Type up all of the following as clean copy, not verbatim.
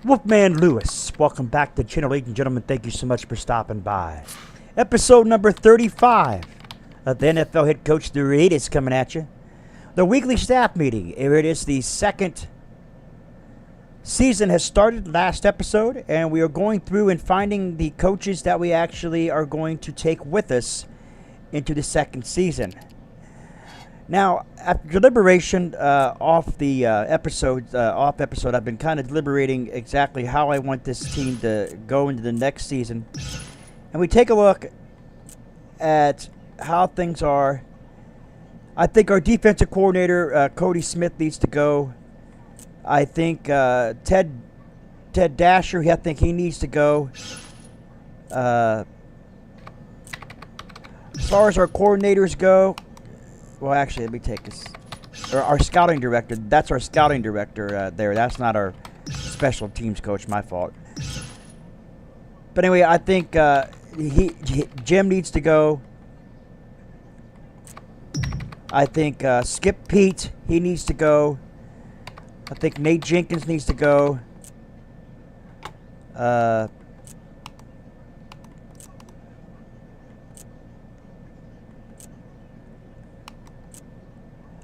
Wolfman Lewis, welcome back to the channel, ladies and gentlemen. Thank you so much for stopping by. Episode number 35 of the NFL Head Coach The Read is coming at you. The weekly staff meeting. Here it is. The second season has started last episode, and we are going through and finding the coaches that we actually are going to take with us into the second season. Now, after deliberation off episode, I've been kind of deliberating exactly how I want this team to go into the next season. And we take a look at how things are. I think our defensive coordinator, Cody Smith, needs to go. I think Ted Dasher, I think he needs to go. As far as our coordinators go, well, actually, let me take this. Our scouting director. That's our scouting director there. That's not our special teams coach. My fault. But anyway, I think Jim needs to go. I think Skip Pete, he needs to go. I think Nate Jenkins needs to go.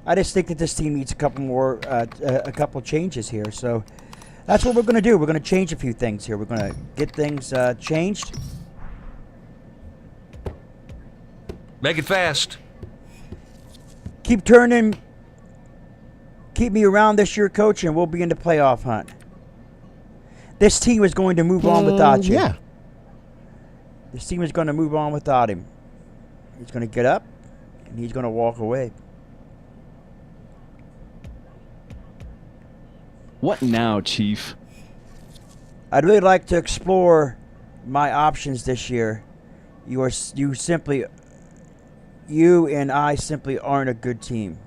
I just think that this team needs a couple more, a couple changes here. So that's what we're going to do. We're going to change a few things here. We're going to get things changed. Make it fast. Keep turning. Keep me around this year, coach, and we'll be in the playoff hunt. This team is going to move on without you. Yeah. This team is going to move on without him. He's going to get up, and he's going to walk away. What now, Chief? I'd really like to explore my options this year. You and I simply aren't a good team.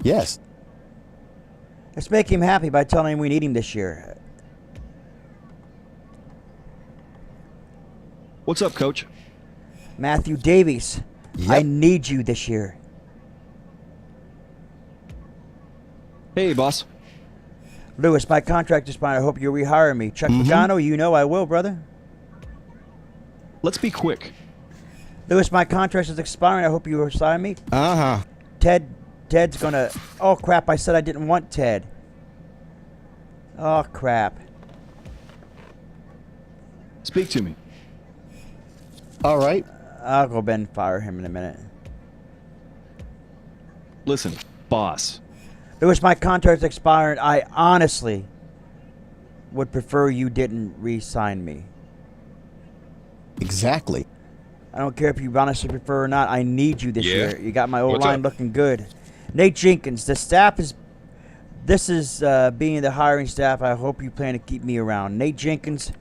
Yes. Let's make him happy by telling him we need him this year. What's up, Coach? Matthew Davies, Yep. I need you this year. Hey, boss. Lewis, my contract is fine. I hope you rehire me. Chuck Pagano, you know I will, brother. Let's be quick. Lewis, my contract is expiring. I hope you resign me. Uh-huh. Ted's gonna... Oh, crap. I said I didn't want Ted. Oh, crap. Speak to me. All right. I'll go Ben and fire him in a minute. Listen, boss. Lewis, my contract's expiring. I honestly would prefer you didn't re-sign me. Exactly. I don't care if you honestly prefer or not. I need you this Yeah. year. You got my What's O-line up? looking good. Nate Jenkins, the staff is... This is being the hiring staff. I hope you plan to keep me around. Nate Jenkins,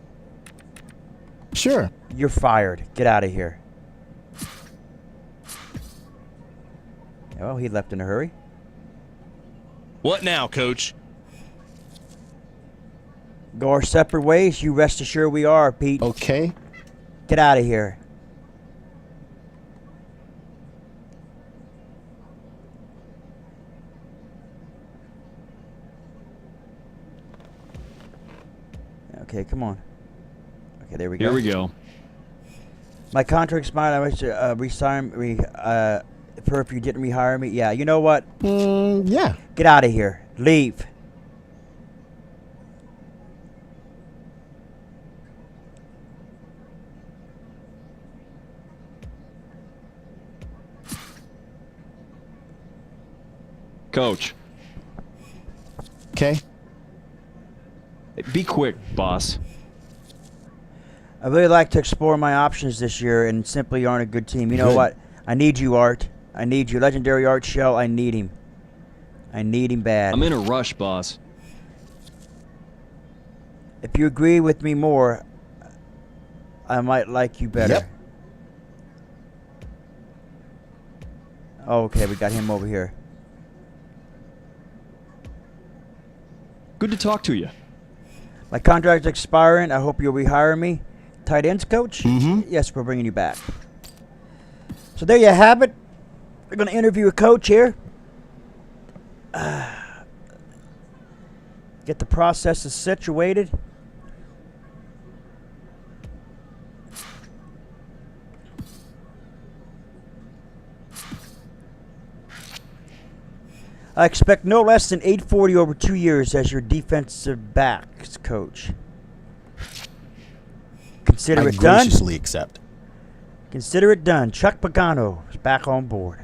Sure. you're fired. Get out of here. Well, he left in a hurry. What now, Coach? Go our separate ways. You rest assured we are, Pete. Okay. Get out of here. Okay, come on. Okay, there we go. Here we go. My contract expired. I wish to resign. For if you didn't rehire me. Yeah, you know what? Yeah. Get out of here. Leave. Coach. Okay. Be quick, boss. I really like to explore my options this year and simply aren't a good team. You know Good. what? I need you, Art. I need you. Legendary Art Shell, I need him. I need him bad. I'm in a rush, boss. If you agree with me more, I might like you better. Yep. Oh, okay, we got him over here. Good to talk to you. My contract's expiring. I hope you'll rehire me. Tight ends coach? Mhm. Yes, we're bringing you back. So there you have it. We're going to interview a coach here. Get the processes situated. I expect no less than 840 over 2 years as your defensive backs coach. Consider it done. Graciously accept. Consider it done. Chuck Pagano is back on board.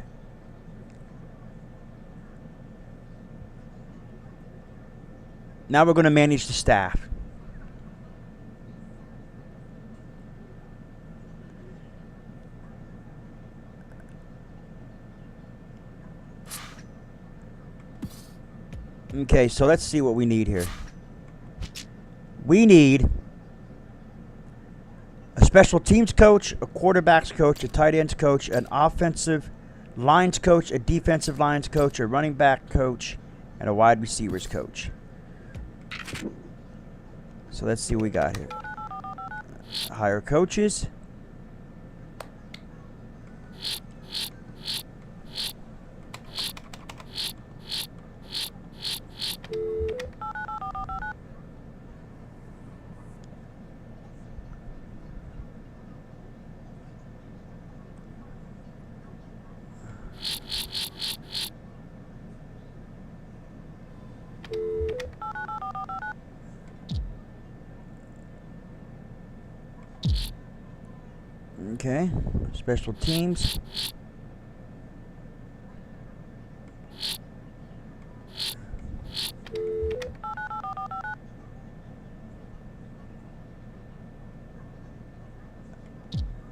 Now we're going to manage the staff. Okay, so let's see what we need here. We need a special teams coach, a quarterbacks coach, a tight ends coach, an offensive lines coach, a defensive lines coach, a running back coach, and a wide receivers coach. So let's see what we got here. Hire coaches. Okay, special teams.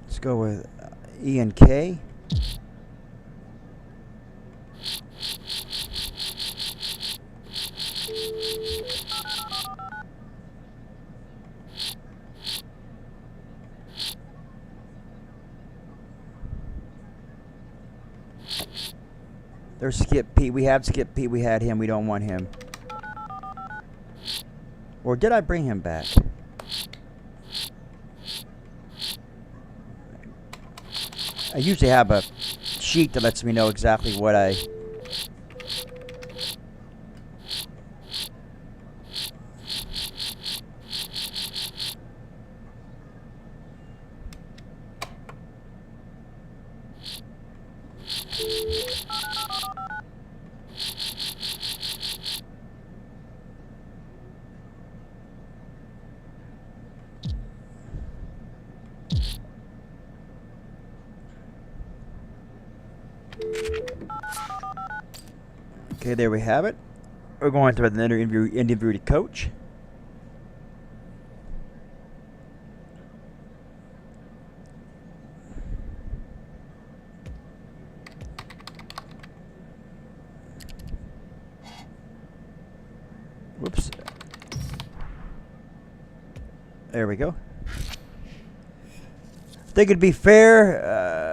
Let's go with E and K. There's Skip Pete. We have Skip Pete. We had him. We don't want him. Or did I bring him back? I usually have a sheet that lets me know exactly what I... Okay, there we have it. We're going to the interview the coach. Whoops. There we go. I think it'd be fair.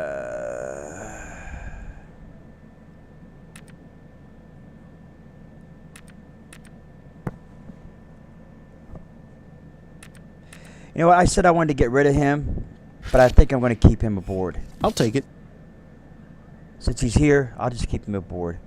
You know what? I said I wanted to get rid of him, but I think I'm going to keep him aboard. I'll take it. Since he's here, I'll just keep him aboard.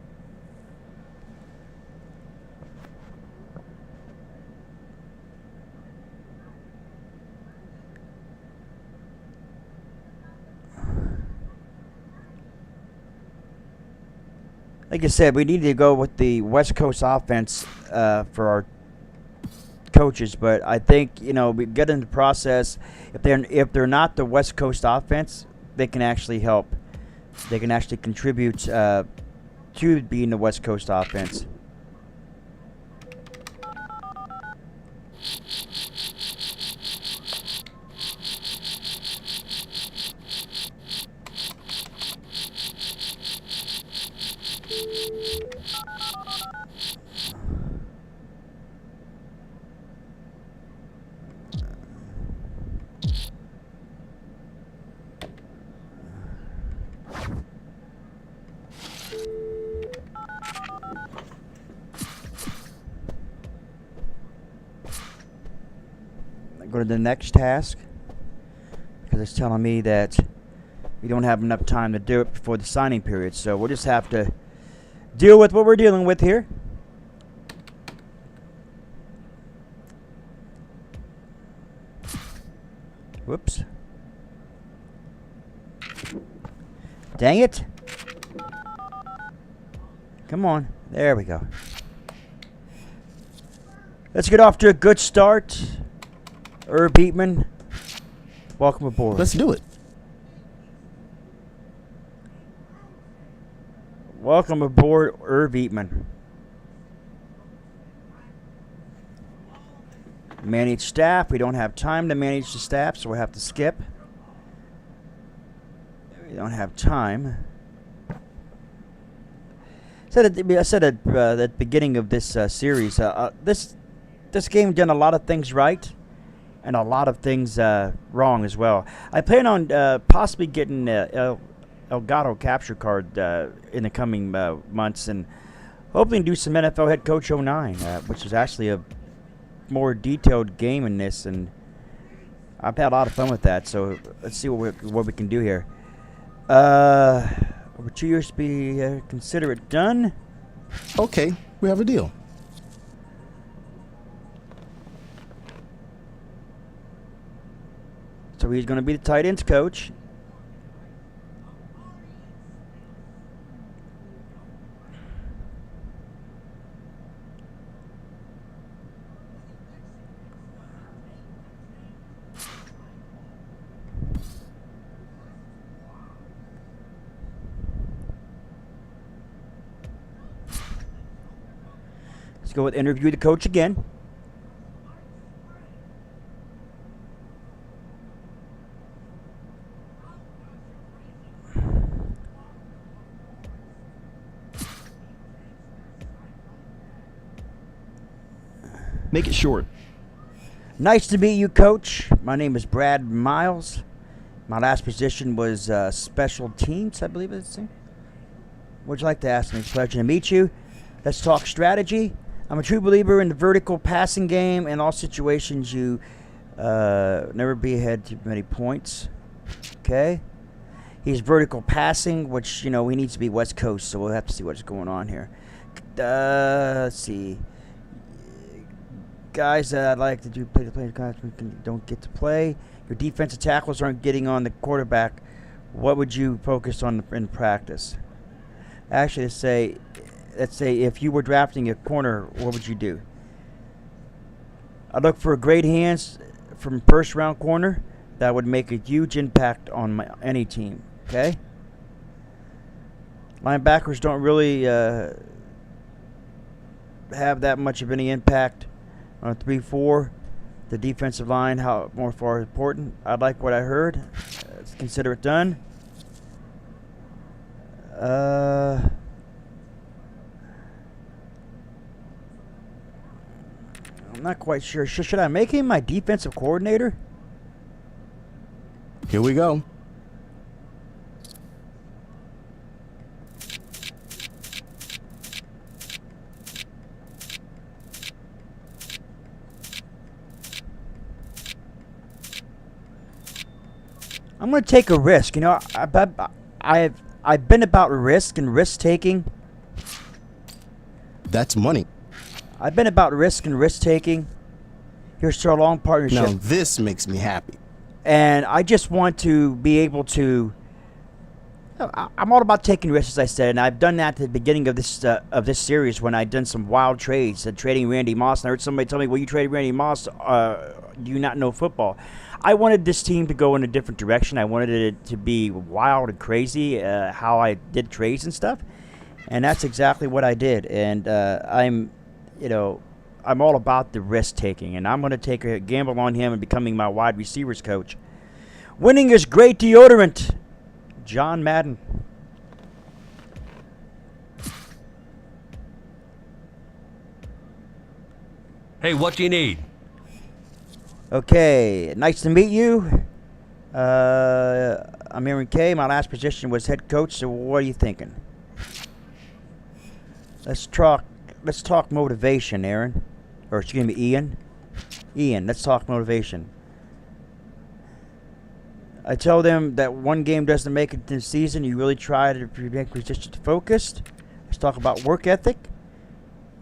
Like I said, we need to go with the West Coast offense for our coaches, but I think, you know, we get in the process. If they're not the West Coast offense, they can actually help. They can actually contribute to being the West Coast offense. Go to the next task because it's telling me that we don't have enough time to do it before the signing period, so we'll just have to deal with what we're dealing with here. Whoops. Dang it. Come on. There we go. Let's get off to a good start. Herb Beatman, welcome aboard. Let's do it. Welcome aboard, Herb Beatman. Manage staff. We don't have time to manage the staff, so we'll have to skip. We don't have time. I said at the beginning of this series, this game done a lot of things right and a lot of things wrong as well. I plan on possibly getting Elgato capture card in the coming months, and hoping to do some NFL Head Coach 09, which is actually a more detailed game in this, and I've had a lot of fun with that. So let's see what we can do here. Over 2 years to be consider it done. Okay, we have a deal. So he's going to be the tight ends coach. Let's go with interview the coach again. Make it short. Nice to meet you, Coach. My name is Brad Miles. My last position was special teams, I believe it's. Would you like to ask me? It's a pleasure to meet you. Let's talk strategy. I'm a true believer in the vertical passing game. In all situations, you never be ahead too many points. Okay. He's vertical passing, which, he needs to be West Coast, so we'll have to see what's going on here. Let's see. Guys that I'd like to do play guys don't get to play. Your defensive tackles aren't getting on the quarterback. What would you focus on in practice? Actually, let's say if you were drafting a corner, what would you do? I look for great hands from first round corner. That would make a huge impact on any team. Okay. Linebackers don't really have that much of any impact. On 3-4, the defensive line, how more far important. I like what I heard. Let's consider it done. I'm not quite sure. Should I make him my defensive coordinator? Here we go. I'm going to take a risk. I've been about risk and risk taking. That's money. I've been about risk and risk taking. Here's to our long partnership. Now this makes me happy. And I just want to be able to. I'm all about taking risks, as I said, and I've done that at the beginning of this series when I'd done some wild trades, trading Randy Moss. And I heard somebody tell me, "Well, you traded Randy Moss. Do you not know football?" I wanted this team to go in a different direction. I wanted it to be wild and crazy, how I did trades and stuff, and that's exactly what I did. And I'm all about the risk taking, and I'm going to take a gamble on him and becoming my wide receivers coach. Winning is great deodorant. John Madden. Hey, what do you need? Okay, nice to meet you. I'm Aaron Kay. My last position was head coach, so what are you thinking? Let's talk motivation, Aaron. Or excuse me, Ian. Ian, let's talk motivation. I tell them that one game doesn't make it this season. You really try to make resistance focused. Let's talk about work ethic.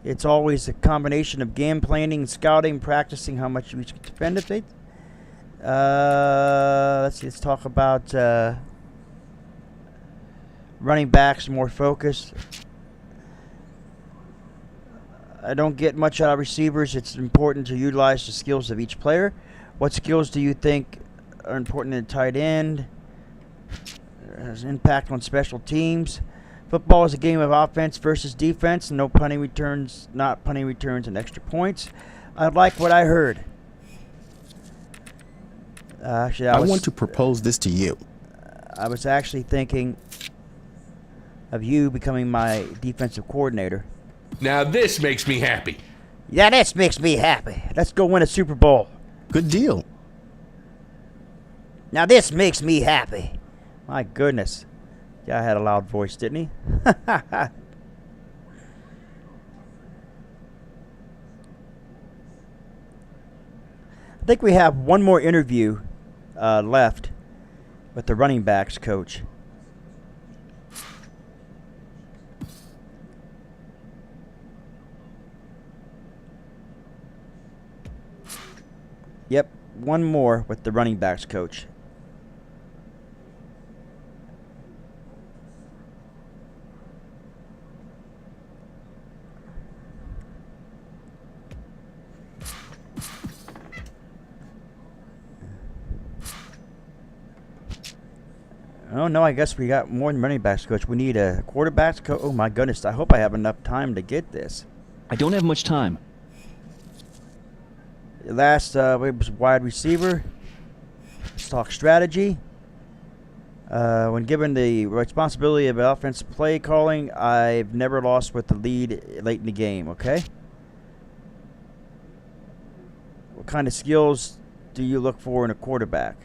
It's always a combination of game planning, scouting, practicing how much you can defend it. Let's see. Let's talk about running backs, more focused. I don't get much out of receivers. It's important to utilize the skills of each player. What skills do you think are important in tight end? Has an impact on special teams. Football is a game of offense versus defense. No punting returns, not punting returns, and extra points. I like what I heard. Actually, I want to propose this to you. I was actually thinking of you becoming my defensive coordinator. Now this makes me happy. Yeah, this makes me happy. Let's go win a Super Bowl. Good deal. Now this makes me happy. My goodness. Yeah, I had a loud voice, didn't he? I think we have one more interview left with the running backs coach. Yep, one more with the running backs coach. Oh, no, I guess we got more than running backs coach. We need a quarterbacks coach. Oh, my goodness. I hope I have enough time to get this. I don't have much time. Last was wide receiver. Let's talk strategy. When given the responsibility of offensive play calling, I've never lost with the lead late in the game, okay? What kind of skills do you look for in a quarterback?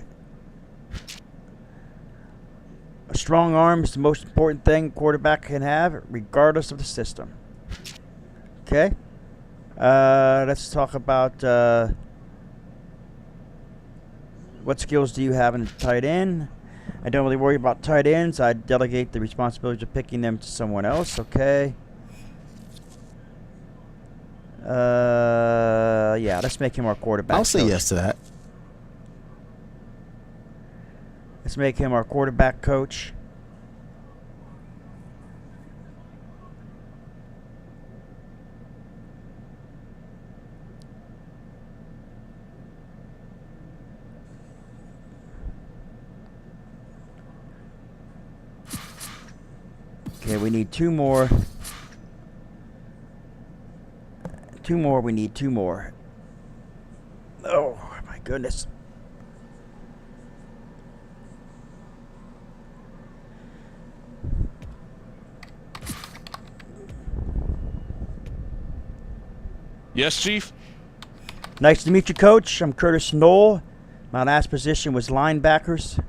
A strong arm is the most important thing a quarterback can have, regardless of the system. Okay? Let's talk about what skills do you have in tight end? I don't really worry about tight ends. I delegate the responsibility of picking them to someone else. Okay. Yeah, let's make him our quarterback. I'll say coach. yes to that. Let's make him our quarterback coach. Okay, we need two more. Two more, we need two more. Oh, my goodness. Yes, Chief? Nice to meet you, Coach. I'm Curtis Knoll. My last position was linebackers.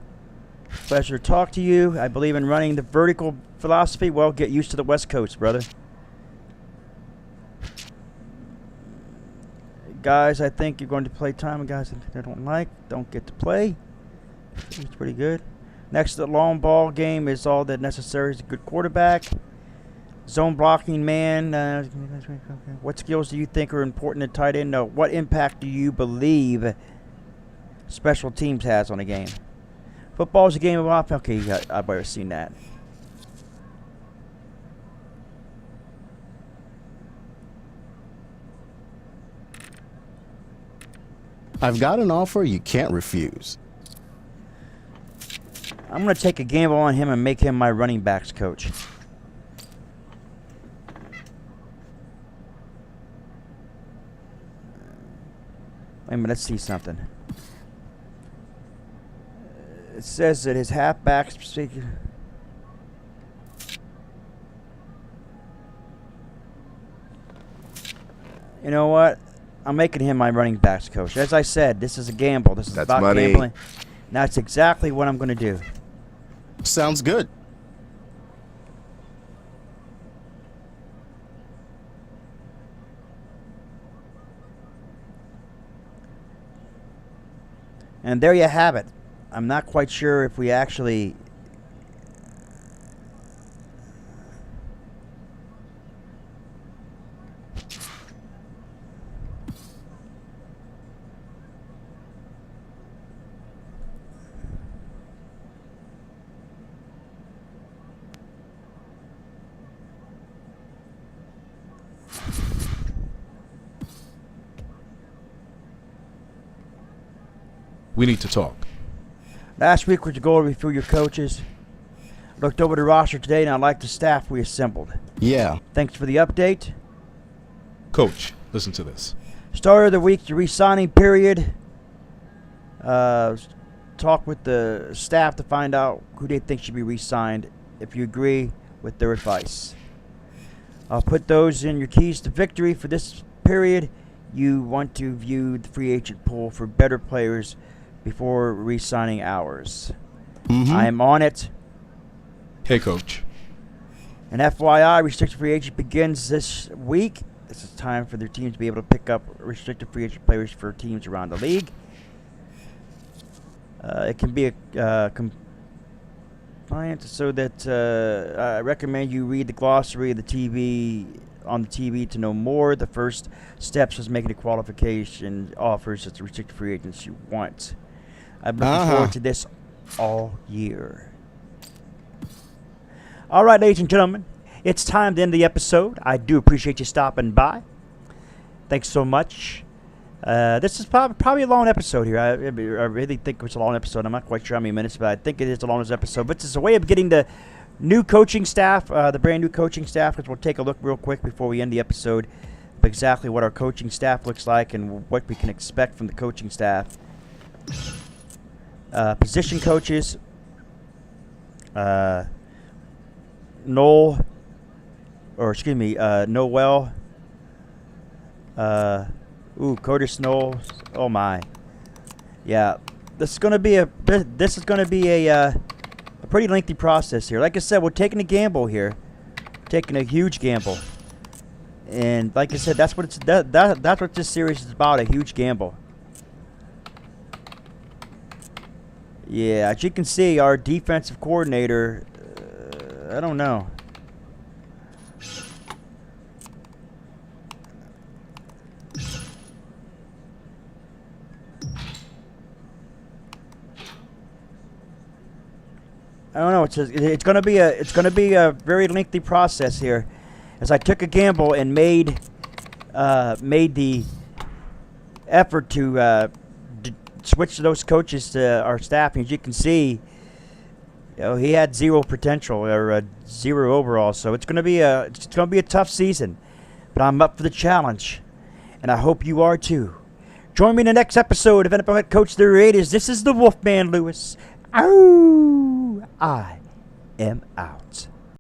Pleasure to talk to you. I believe in running the vertical philosophy. Well, get used to the West Coast, brother. Guys, I think you're going to play time. And guys I don't like, don't get to play. It's pretty good. Next, the long ball game is all that necessary is a good quarterback. Zone blocking man. What skills do you think are important in tight end? No. What impact do you believe special teams has on a game? Football is a game of offense. Okay, I've already seen that. I've got an offer you can't refuse. I'm going to take a gamble on him and make him my running backs coach. Wait a minute, let's see something. It says that his halfbacks. You know what? I'm making him my running backs coach. As I said, this is a gamble. This is That's about money. gambling. That's exactly what I'm going to do. Sounds good. And there you have it. I'm not quite sure if we actually... We need to talk. Last week was to go over through your coaches. Looked over the roster today, and I like the staff we assembled. Yeah. Thanks for the update. Coach, listen to this. Start of the week, the re-signing period. Talk with the staff to find out who they think should be re-signed, if you agree with their advice. I'll put those in your keys to victory for this period. You want to view the free agent pool for better players before re-signing ours. I am on it. Hey, Coach. And FYI, restricted free agent begins this week. This is time for their teams to be able to pick up restricted free agent players for teams around the league. It can be a compliant, so that I recommend you read the glossary of the TV on the TV to know more. The first steps is making the qualification offers as the restricted free agents you want. I've been looking forward to this all year. All right, ladies and gentlemen, it's time to end the episode. I do appreciate you stopping by. Thanks so much. This is probably a long episode here. I really think it's a long episode. I'm not quite sure how many minutes, but I think it is the longest episode. But it's a way of getting the new coaching staff, the brand new coaching staff, because we'll take a look real quick before we end the episode of exactly what our coaching staff looks like and what we can expect from the coaching staff. Position coaches. Noel. Curtis Noel. Oh my. Yeah, this is gonna be a pretty lengthy process here. Like I said, we're taking a gamble here, taking a huge gamble, and like I said, that's what that's what this series is about—a huge gamble. Yeah, as you can see, our defensive coordinator. I don't know. I don't know. It's going to be a very lengthy process here, as I took a gamble and made the effort to switch those coaches to our staff. And as you can see, he had zero potential or zero overall. So it's going to be a tough season, but I'm up for the challenge, and I hope you are too. Join me in the next episode of NFL Head Coach the Raiders. This is the Wolfman Lewis. Ow! I am out.